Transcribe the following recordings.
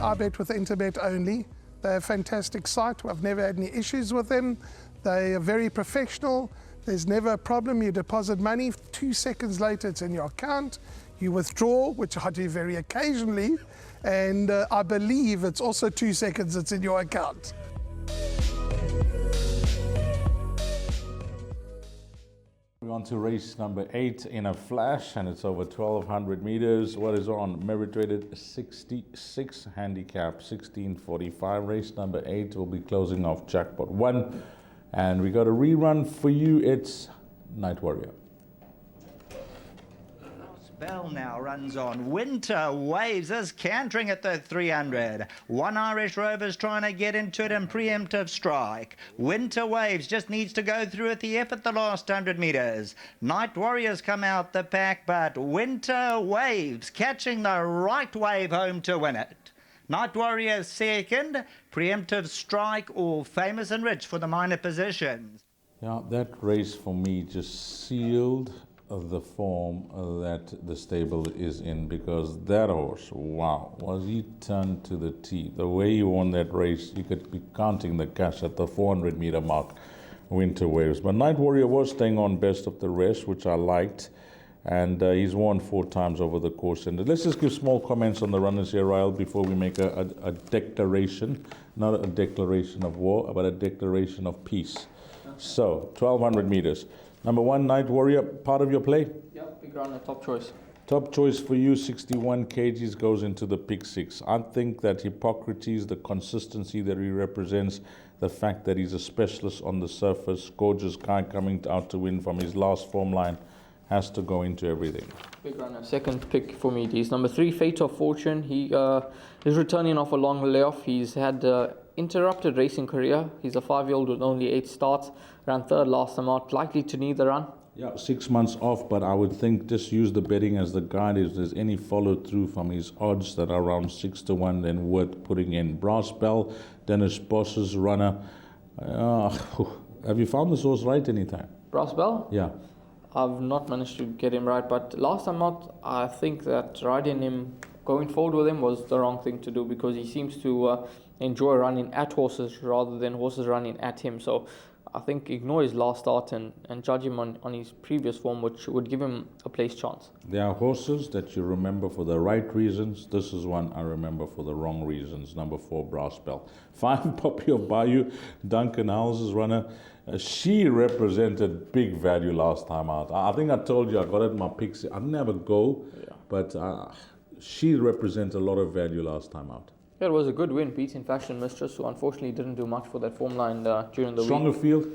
I bet with Interbet only. They're a fantastic site. I've never had any issues with them. They are very professional. There's never a problem. You deposit money, 2 seconds later it's in your account. You withdraw, which I do very occasionally, and I believe it's also 2 seconds it's in your account. We're on to race number 8 in a flash, and it's over 1,200 meters. What is on? Merit rated 66, handicap 1645. Race number 8 will be closing off jackpot 1. And we got a rerun for you. It's Night Warrior. Bell now runs on. Winter Waves is cantering at the 300. One Irish Rover's trying to get into it in preemptive strike. Winter Waves just needs to go through at the F at the last 100 meters. Night Warriors come out the pack, but Winter Waves catching the right wave home to win it. Night Warriors second, preemptive strike or Famous and Rich for the minor positions. Yeah, that race for me just sealed the form that the stable is in, because that horse, wow, was he turned to the T. The way he won that race, you could be counting the cash at the 400-meter mark, Winter Waves. But Night Warrior was staying on best of the rest, which I liked, and he's won 4 times over the course. And let's just give small comments on the runners here, Ryle, before we make a declaration, not a declaration of war, but a declaration of peace. So, 1,200 meters. Number 1, Night Warrior, part of your play? Yeah, big runner, top choice. Top choice for you, 61 kgs, goes into the pick 6. I think that Hippocrates, the consistency that he represents, the fact that he's a specialist on the surface, gorgeous guy coming out to win from his last form line, has to go into everything. Big runner, second pick for me. He's number 3, Fate of Fortune. He is returning off a long layoff. He's had interrupted racing career. He's a 5-year-old with only 8 starts. Ran 3rd last time out. Likely to need the run. Yeah, 6 months off, but I would think just use the betting as the guide. If there's any follow through from his odds that are around 6 to 1, then worth putting in. Brass Bell, Dennis Boss's runner. Have you found this horse right anytime? Brass Bell? Yeah. I've not managed to get him right, but last time out, I think that riding him, going forward with him, was the wrong thing to do, because he seems to enjoy running at horses rather than horses running at him. So I think ignore his last start and judge him on his previous form, which would give him a place chance. There are horses that you remember for the right reasons. This is one I remember for the wrong reasons. Number 4, Brass Bell. 5, Poppy of Bayou, Duncan House's runner. She represented big value last time out. I think I told you I got it in my picks. I didn't have a go, but she represents a lot of value last time out. Yeah, it was a good win, beating Fashion Mistress, who unfortunately didn't do much for that form line during the Stronger week. field?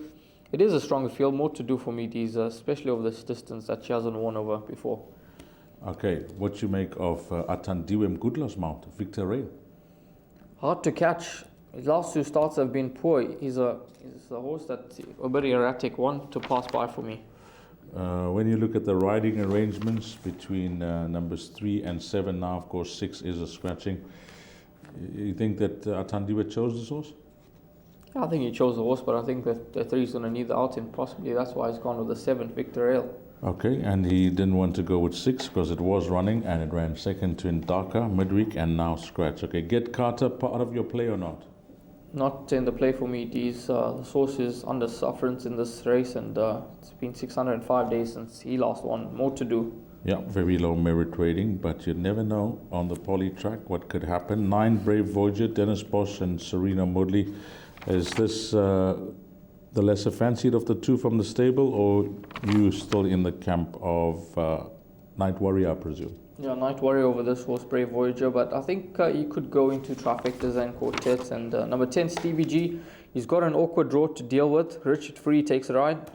It is a stronger field, more to do for me, especially over this distance that she hasn't won over before. Okay, what you make of Atandiwe Mgudla's mount, Victor Rail? Hard to catch. His last 2 starts have been poor. He's a horse that's a very erratic, one to pass by for me. When you look at the riding arrangements between numbers 3 and 7, now of course 6 is a scratching. You think that Atandiwe chose this horse? I think he chose the horse, but I think that the 3 is going to need the outing. Possibly that's why he's gone with the 7, Victor Rail. Okay, and he didn't want to go with 6 because it was running, and it ran second to Indaka midweek and now scratch. Okay, Get Carter, part of your play or not? Not in the play for me. The horse is under sufferance in this race, and it's been 605 days since he last won. More to do. Yeah, very low merit rating, but you never know on the poly track what could happen. 9, Brave Voyager, Dennis Bosch and Serena Moodley. Is this the lesser fancied of the 2 from the stable, or you still in the camp of Night Warrior, I presume? Yeah, Night Warrior over this horse, Brave Voyager, but I think you could go into trifectas and quartets. And number 10, Stevie G, he's got an awkward draw to deal with. Richard Free takes a ride.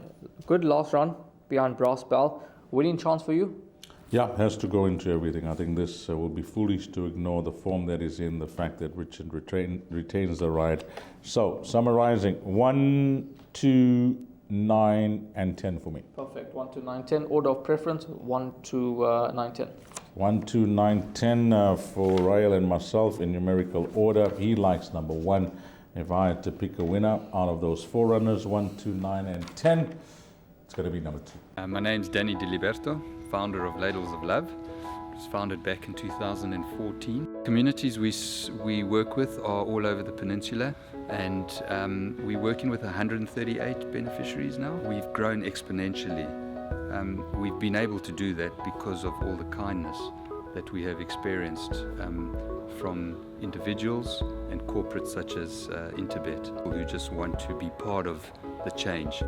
Good last run behind Brass Bell. Winning chance for you? Yeah, has to go into everything. I think this will be foolish to ignore the form that is in, the fact that Richard retains the ride. So, summarizing, 1, 2, 9, and 10 for me. Perfect. 1, 2, 9, 10. Order of preference, 1, 2, 9, 10. 1, 2, 9, 10 for Ryle and myself in numerical order. He likes number 1. If I had to pick a winner out of those 4 runners, 1, 2, 9, and 10, it's going to be number 2. My name's Danny Diliberto, founder of Ladles of Love. It was founded back in 2014. communities we work with are all over the peninsula, and we're working with 138 beneficiaries now. We've grown exponentially. We've been able to do that because of all the kindness that we have experienced from individuals and corporates such as Interbet, who just want to be part of the change.